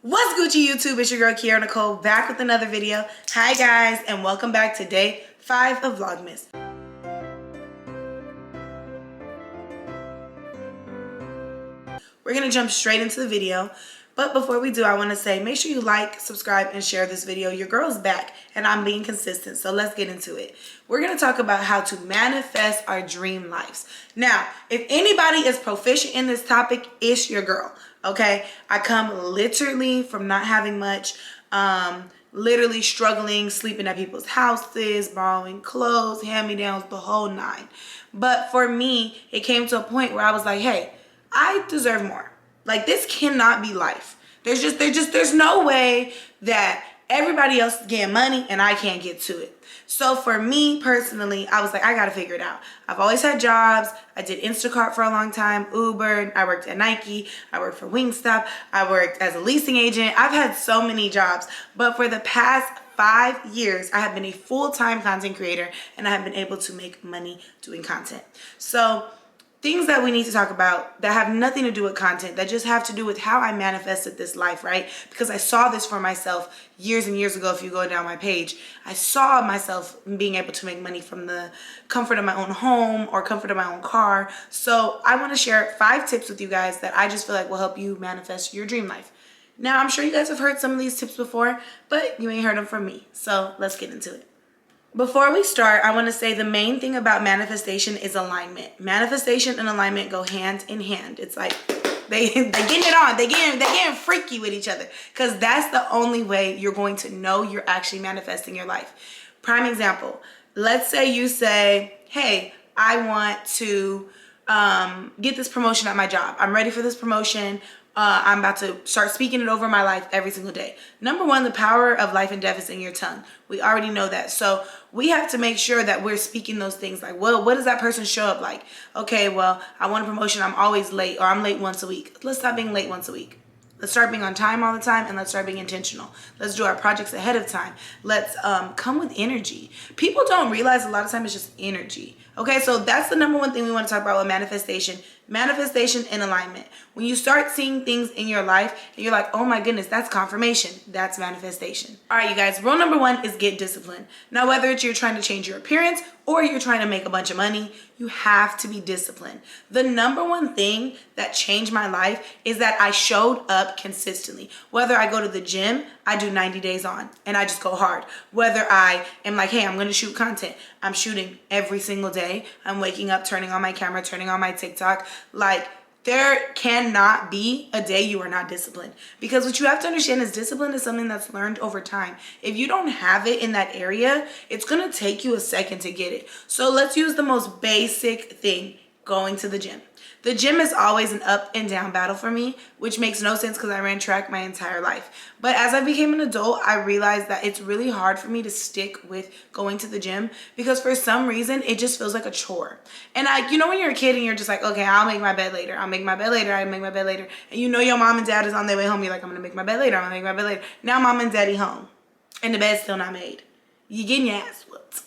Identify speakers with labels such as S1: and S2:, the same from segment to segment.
S1: What's Gucci YouTube? It's your girl Kiara Nicole back with another video. Hi guys, and welcome back to day 5 of Vlogmas. We're gonna jump straight into the video, but before we do, I want to say make sure you like, subscribe, and share this video. Your girl's back and I'm being consistent, so let's get into it. We're gonna talk about how to manifest our dream lives. Now, if anybody is proficient in this topic, it's your girl. Okay, I come literally from not having much, literally struggling, sleeping at people's houses, borrowing clothes, hand-me-downs, the whole nine. But for me, it came to a point where I was like, hey, I deserve more. Like, this cannot be life. There's no way that everybody else is getting money and I can't get to it. So for me personally, I was like, I gotta figure it out. I've always had jobs. I did Instacart for a long time, Uber, I worked at Nike, I worked for Wingstop, I worked as a leasing agent. I've had so many jobs, but for the past 5 years, I have been a full-time content creator and I have been able to make money doing content. So things that we need to talk about that have nothing to do with content, that just have to do with how I manifested this life, right? Because I saw this for myself years and years ago. If you go down my page, I saw myself being able to make money from the comfort of my own home or comfort of my own car. So I want to share 5 tips with you guys that I just feel like will help you manifest your dream life. Now, I'm sure you guys have heard some of these tips before, but you ain't heard them from me. So let's get into it. Before we start, I want to say the main thing about manifestation is alignment. Manifestation and alignment go hand in hand. It's like they getting it on. They getting freaky with each other, because that's the only way you're going to know you're actually manifesting your life. Prime example. Let's say you say, hey, I want to get this promotion at my job. I'm ready for this promotion. I'm about to start speaking it over my life every single day. Number one, the power of life and death is in your tongue. We already know that. So we have to make sure that we're speaking those things like, well, what does that person show up like? Okay, well, I want a promotion. I'm always late, or I'm late once a week. Let's stop being late once a week. Let's start being on time all the time, and let's start being intentional. Let's do our projects ahead of time. Let's come with energy. People don't realize a lot of times it's just energy. Okay, so that's the number one thing we want to talk about with manifestation. Manifestation and alignment. When you start seeing things in your life and you're like, oh my goodness, that's confirmation. That's manifestation. All right, you guys, rule number 1 is get disciplined. Now, whether it's you're trying to change your appearance or you're trying to make a bunch of money, you have to be disciplined. The number one thing that changed my life is that I showed up consistently. Whether I go to the gym, I do 90 days on and I just go hard. Whether I am like, hey, I'm going to shoot content, I'm shooting every single day. I'm waking up, turning on my camera, turning on my TikTok. Like, there cannot be a day you are not disciplined, because what you have to understand is discipline is something that's learned over time. If you don't have it in that area, it's going to take you a second to get it. So let's use the most basic thing, going to the gym. The gym is always an up and down battle for me, which makes no sense because I ran track my entire life. But as I became an adult, I realized that it's really hard for me to stick with going to the gym, because for some reason, it just feels like a chore. And you know when you're a kid and you're just like, okay, I'll make my bed later. I'll make my bed later. I'll make my bed later. And you know your mom and dad is on their way home. You're like, I'm going to make my bed later. I'm going to make my bed later. Now mom and daddy home and the bed's still not made. You getting your ass whooped.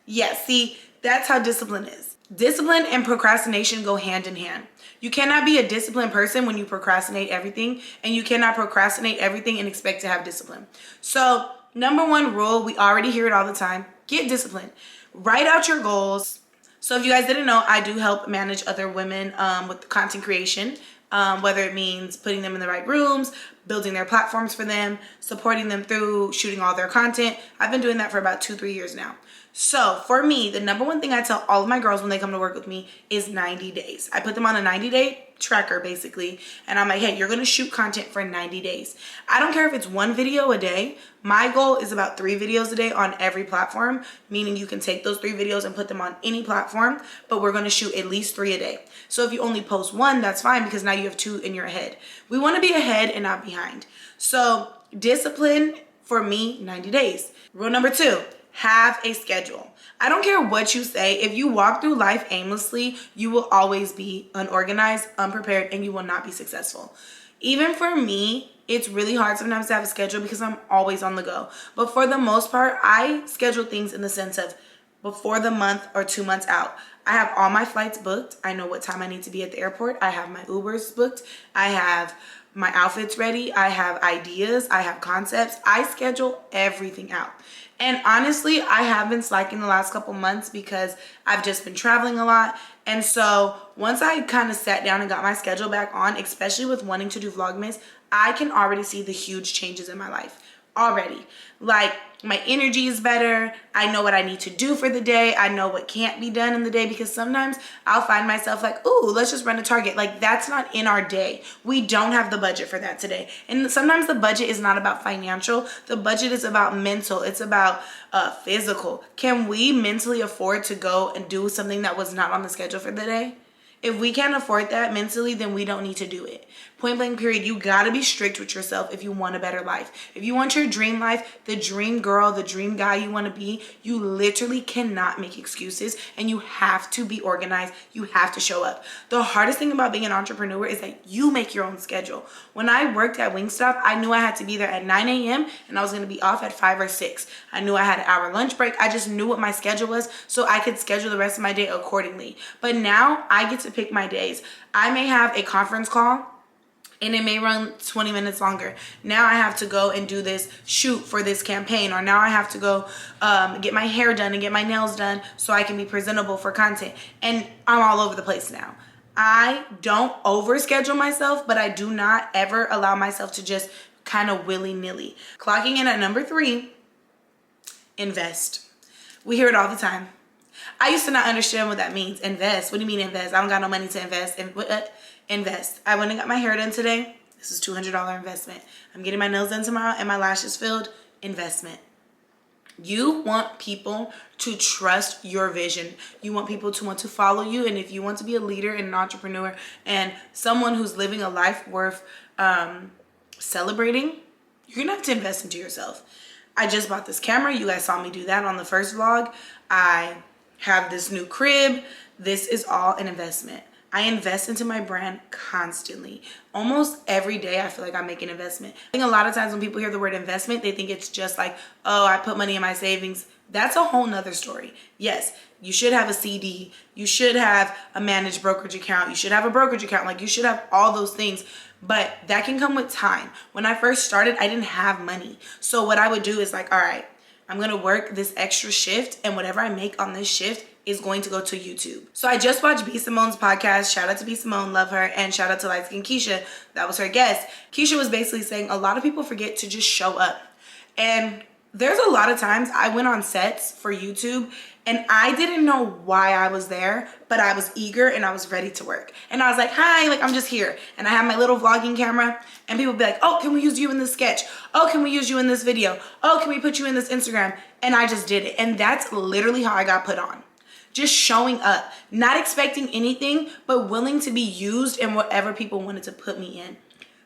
S1: Yeah, see, that's how discipline is. Discipline and procrastination go hand in hand. You cannot be a disciplined person when you procrastinate everything, and you cannot procrastinate everything and expect to have discipline. So, number 1 rule, we already hear it all the time, get disciplined. Write out your goals. So if you guys didn't know, I do help manage other women with content creation, whether it means putting them in the right rooms, building their platforms for them, supporting them through shooting all their content. I've been doing that for about 2-3 years now. So for me, the number one thing I tell all of my girls when they come to work with me is 90 days. I put them on a 90-day tracker basically, and I'm like, hey, you're gonna shoot content for 90 days. I don't care if it's 1 video a day. My goal is about 3 videos a day on every platform, meaning you can take those 3 videos and put them on any platform, but we're gonna shoot at least 3 a day. So if you only post 1, that's fine, because now you have 2 in your head. We wanna be ahead and not behind. So discipline for me, 90 days. Rule number 2, have a schedule. I don't care what you say. If you walk through life aimlessly, you will always be unorganized, unprepared, and you will not be successful. Even for me, it's really hard sometimes to have a schedule because I'm always on the go. But for the most part, I schedule things in the sense of before the month or 2 months out. I have all my flights booked. I know what time I need to be at the airport. I have my Ubers booked. I have my outfits ready. I have ideas. I have concepts. I schedule everything out. And honestly, I have been slacking the last couple months because I've just been traveling a lot. And so once I kind of sat down and got my schedule back on, especially with wanting to do Vlogmas, I can already see the huge changes in my life already. Like, my energy is better. I know what I need to do for the day. I know what can't be done in the day, because sometimes I'll find myself like, ooh, let's just run to Target. Like, that's not in our day. We don't have the budget for that today. And sometimes the budget is not about financial. The budget is about mental. It's about physical. Can we mentally afford to go and do something that was not on the schedule for the day? If we can't afford that mentally, then we don't need to do it. Point blank period. You gotta be strict with yourself if you want a better life. If you want your dream life, the dream girl, the dream guy you wanna be, you literally cannot make excuses, and you have to be organized. You have to show up. The hardest thing about being an entrepreneur is that you make your own schedule. When I worked at Wingstop, I knew I had to be there at 9 a.m. and I was gonna be off at 5 or 6. I knew I had an hour lunch break. I just knew what my schedule was so I could schedule the rest of my day accordingly. But now I get to pick my days. I may have a conference call and it may run 20 minutes longer. Now I have to go and do this shoot for this campaign, or now I have to go get my hair done and get my nails done so I can be presentable for content. And I'm all over the place now. I don't overschedule myself, but I do not ever allow myself to just kind of willy-nilly. Clocking in at number 3, invest. We hear it all the time. I used to not understand what that means. Invest. What do you mean invest? I don't got no money to invest. Invest. I went and got my hair done today. This is $200 investment. I'm getting my nails done tomorrow and my lashes filled. Investment. You want people to trust your vision. You want people to want to follow you. And if you want to be a leader and an entrepreneur and someone who's living a life worth celebrating, you're going to have to invest into yourself. I just bought this camera. You guys saw me do that on the first vlog. I have this new crib. This is all an investment. I invest into my brand constantly. Almost every day I feel like I make an investment. I think a lot of times when people hear the word investment, they think it's just like, oh, I put money in my savings. That's a whole nother story. Yes, you should have a CD. You should have a managed brokerage account. You should have a brokerage account. Like, you should have all those things. But that can come with time. When I first started, I didn't have money. So what I would do is like, all right, I'm going to work this extra shift, and whatever I make on this shift is going to go to YouTube. So I just watched B. Simone's podcast. Shout out to B. Simone, love her. And shout out to Light Skin Keisha. That was her guest. Keisha was basically saying a lot of people forget to just show up. And there's a lot of times I went on sets for YouTube and I didn't know why I was there, but I was eager and I was ready to work. And I was like, hi, like, I'm just here. And I have my little vlogging camera, and people would be like, oh, can we use you in this sketch? Oh, can we use you in this video? Oh, can we put you in this Instagram? And I just did it. And that's literally how I got put on. Just showing up, not expecting anything, but willing to be used in whatever people wanted to put me in.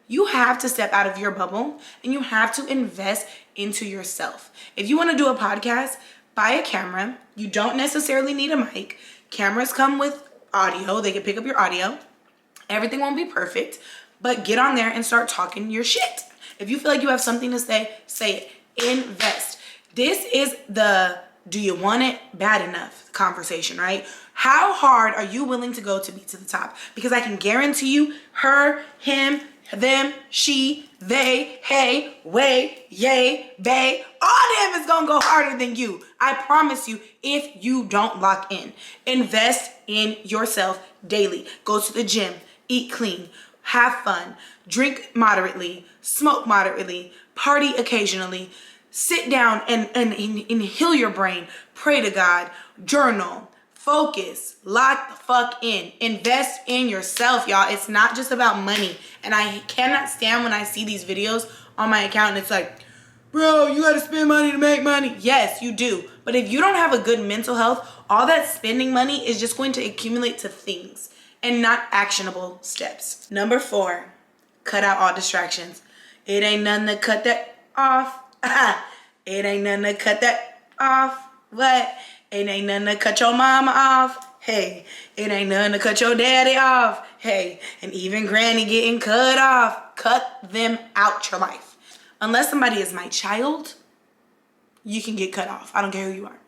S1: You have to step out of your bubble and you have to invest into yourself. If you want to do a podcast, buy a camera. You don't necessarily need a mic. Cameras come with audio. They can pick up your audio. Everything won't be perfect, but get on there and start talking your shit. If you feel like you have something to say it. Invest. This is the do you want it bad enough conversation, right? How hard are you willing to go to be to the top? Because I can guarantee you, her, him, them, she, they, hey, way, yay, bae, all them is gonna go harder than you. I promise you, if you don't lock in. Invest in yourself daily. Go to the gym, eat clean, have fun, drink moderately, smoke moderately, party occasionally. Sit down and heal your brain. Pray to God. Journal. Focus. Lock the fuck in. Invest in yourself, y'all. It's not just about money. And I cannot stand when I see these videos on my account and it's like, bro, you gotta spend money to make money. Yes, you do. But if you don't have a good mental health, all that spending money is just going to accumulate to things and not actionable steps. Number 4, cut out all distractions. It ain't nothing to cut that off. It ain't nothing to cut that off. What? It ain't nothing to cut your mama off. Hey, it ain't nothing to cut your daddy off. Hey, and even granny getting cut off. Cut them out your life. Unless somebody is my child, you can get cut off. I don't care who you are.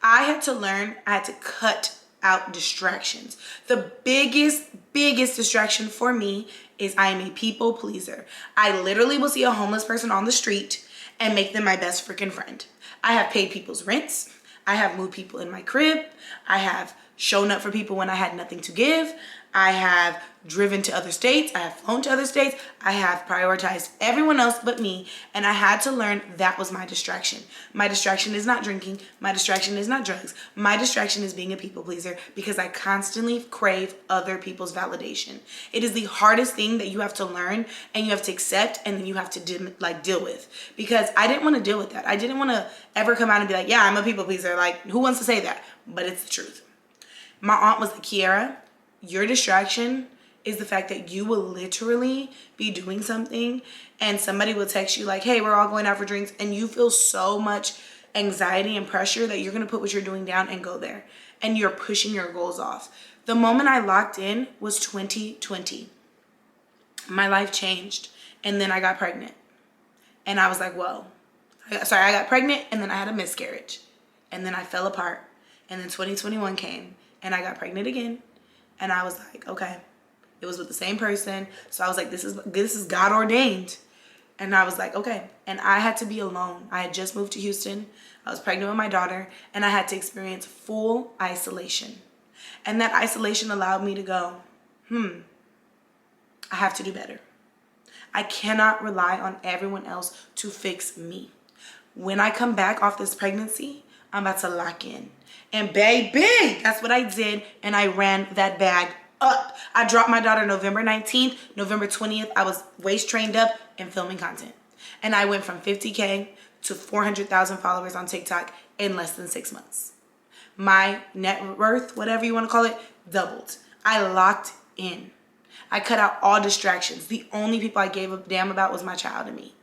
S1: I had to learn, I had to cut out distractions. The biggest distraction for me is I am a people pleaser. I literally will see a homeless person on the street and make them my best freaking friend. I have paid people's rents. I have moved people in my crib. I have shown up for people when I had nothing to give. I have driven to other states. I have flown to other states. I have prioritized everyone else but me. And I had to learn that was my distraction. My distraction is not drinking. My distraction is not drugs. My distraction is being a people pleaser because I constantly crave other people's validation. It is the hardest thing that you have to learn and you have to accept and then you have to deal with. Because I didn't want to deal with that. I didn't want to ever come out and be like, yeah, I'm a people pleaser. Like, who wants to say that? But it's the truth. My aunt was like, Kiara, your distraction is the fact that you will literally be doing something and somebody will text you like, hey, we're all going out for drinks, and you feel so much anxiety and pressure that you're going to put what you're doing down and go there. And you're pushing your goals off. The moment I locked in was 2020. My life changed. And then I got pregnant. And I was like, whoa. I got pregnant and then I had a miscarriage. And then I fell apart. And then 2021 came and I got pregnant again. And I was like, okay, it was with the same person. So I was like, this is God ordained. And I was like, okay. And I had to be alone. I had just moved to Houston. I was pregnant with my daughter and I had to experience full isolation. And that isolation allowed me to go, I have to do better. I cannot rely on everyone else to fix me. When I come back off this pregnancy, I'm about to lock in. And baby, that's what I did. And I ran that bag up. I dropped my daughter November 19th. November 20th, I was waist trained up and filming content. And I went from 50K to 400,000 followers on TikTok in less than 6 months. My net worth, whatever you want to call it, doubled. I locked in. I cut out all distractions. The only people I gave a damn about was my child and me.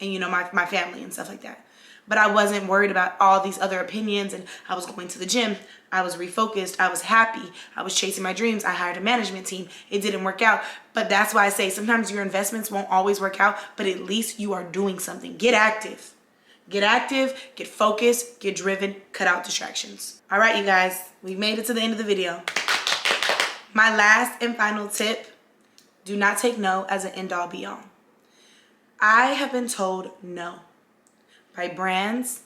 S1: And you know, my family and stuff like that. But I wasn't worried about all these other opinions, and I was going to the gym. I was refocused. I was happy. I was chasing my dreams. I hired a management team. It didn't work out. But that's why I say sometimes your investments won't always work out, but at least you are doing something. Get active. Get active, get focused, get driven, cut out distractions. All right, you guys, we've made it to the end of the video. My last and final tip, do not take no as an end-all be-all. I have been told no. By brands,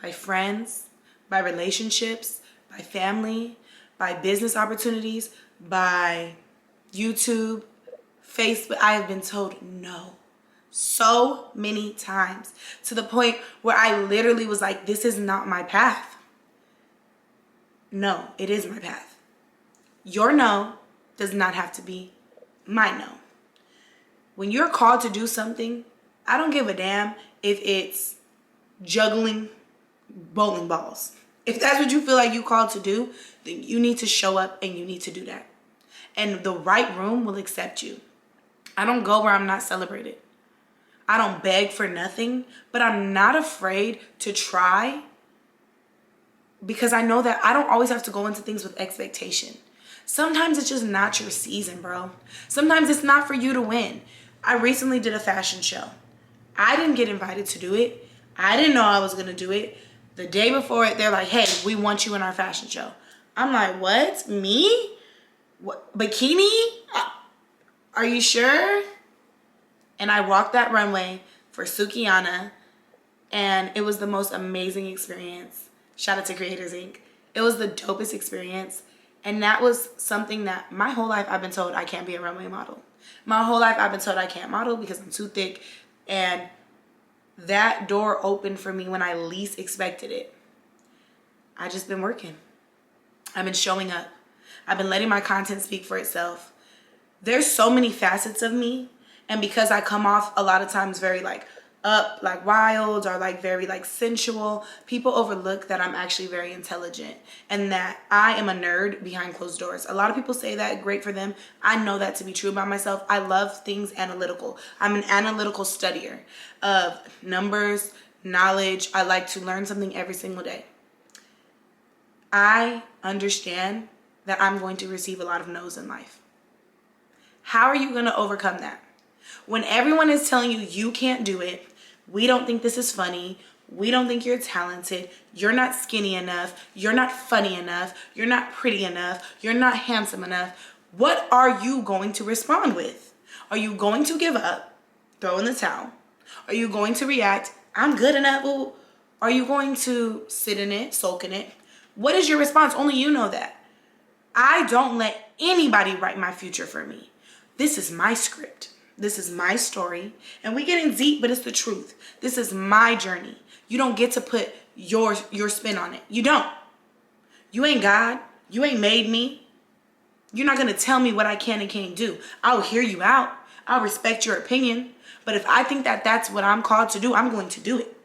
S1: by friends, by relationships, by family, by business opportunities, by YouTube, Facebook. I have been told no so many times to the point where I literally was like, this is not my path. No, it is my path. Your no does not have to be my no. When you're called to do something, I don't give a damn if it's juggling bowling balls. If that's what you feel like you're called to do, then you need to show up and you need to do that. And the right room will accept you. I don't go where I'm not celebrated. I don't beg for nothing, but I'm not afraid to try because I know that I don't always have to go into things with expectation. Sometimes it's just not your season, bro. Sometimes it's not for you to win. I recently did a fashion show. I didn't get invited to do it. I didn't know I was going to do it. The day before it, they're like, hey, we want you in our fashion show. I'm like, what? Me? What? Bikini? Are you sure? And I walked that runway for Sukiana, and it was the most amazing experience. Shout out to Creators Inc. It was the dopest experience. And that was something that my whole life I've been told I can't be a runway model. My whole life I've been told I can't model because I'm too thick. And that door opened for me when I least expected it. I just been working. I've been showing up. I've been letting my content speak for itself. There's so many facets of me. And because I come off a lot of times very like up, like wild, or like very like sensual, people overlook that I'm actually very intelligent and that I am a nerd behind closed doors. A lot of people say that, great for them. I know that to be true about myself. I love things analytical. I'm an analytical studier of numbers, knowledge. I like to learn something every single day. I understand that I'm going to receive a lot of no's in life. How are you going to overcome that? When everyone is telling you you can't do it, we don't think this is funny, We don't think you're talented. You're not skinny enough. You're not funny enough. You're not pretty enough. You're not handsome enough. What are you going to respond with? Are you going to give up, throw in the towel? Are you going to react, I'm good enough? Ooh. Are you going to sit in it, sulk in it? What is your response? Only you know that. I don't let anybody write my future for me. This is my script. This is my story. And we getting deep, but it's the truth. This is my journey. You don't get to put your spin on it. You don't. You ain't God. You ain't made me. You're not going to tell me what I can and can't do. I'll hear you out. I'll respect your opinion. But if I think that that's what I'm called to do, I'm going to do it.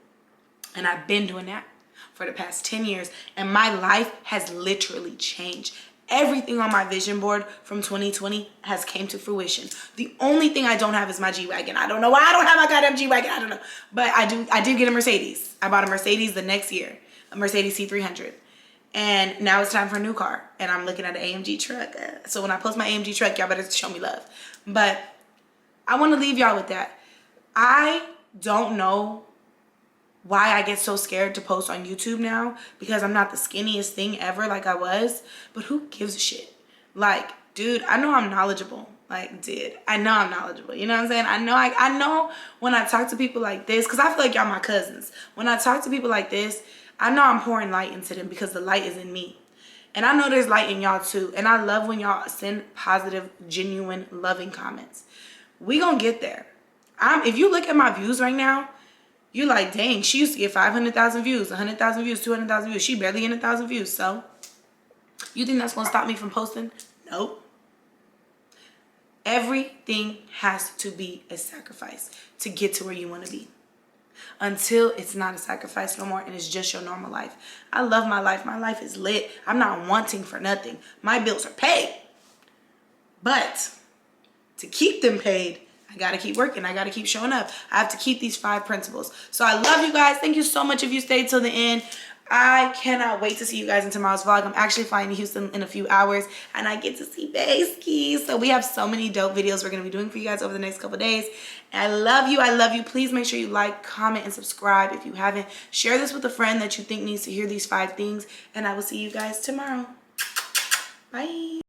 S1: And I've been doing that for the past 10 years. And my life has literally changed. Everything on my vision board from 2020 has came to fruition. The only thing I don't have is my G-Wagon. I don't know why I don't have my goddamn G-Wagon. I don't know. But I did get a Mercedes. I bought a Mercedes the next year. A Mercedes C300. And now it's time for a new car. And I'm looking at an AMG truck. So when I post my AMG truck, y'all better show me love. But I want to leave y'all with that. I don't know why I get so scared to post on YouTube now, because I'm not the skinniest thing ever like I was. But who gives a shit? Like, dude, I know I'm knowledgeable. Like, I know I'm knowledgeable. You know what I'm saying? I know when I talk to people like this, because I feel like y'all my cousins. When I talk to people like this, I know I'm pouring light into them because the light is in me. And I know there's light in y'all too. And I love when y'all send positive, genuine, loving comments. We gonna get there. If you look at my views right now, you're like, dang, she used to get 500,000 views, 100,000 views, 200,000 views. She barely in 1,000 views. So you think that's gonna stop me from posting? Nope. Everything has to be a sacrifice to get to where you want to be. Until it's not a sacrifice no more and it's just your normal life. I love my life. My life is lit. I'm not wanting for nothing. My bills are paid. But to keep them paid, I got to keep working. I got to keep showing up. I have to keep these 5 principles. So I love you guys. Thank you so much if you stayed till the end. I cannot wait to see you guys in tomorrow's vlog. I'm actually flying to Houston in a few hours and I get to see Baski. So we have so many dope videos we're going to be doing for you guys over the next couple days. And I love you. I love you. Please make sure you like, comment, and subscribe if you haven't. Share this with a friend that you think needs to hear these 5 things. And I will see you guys tomorrow. Bye.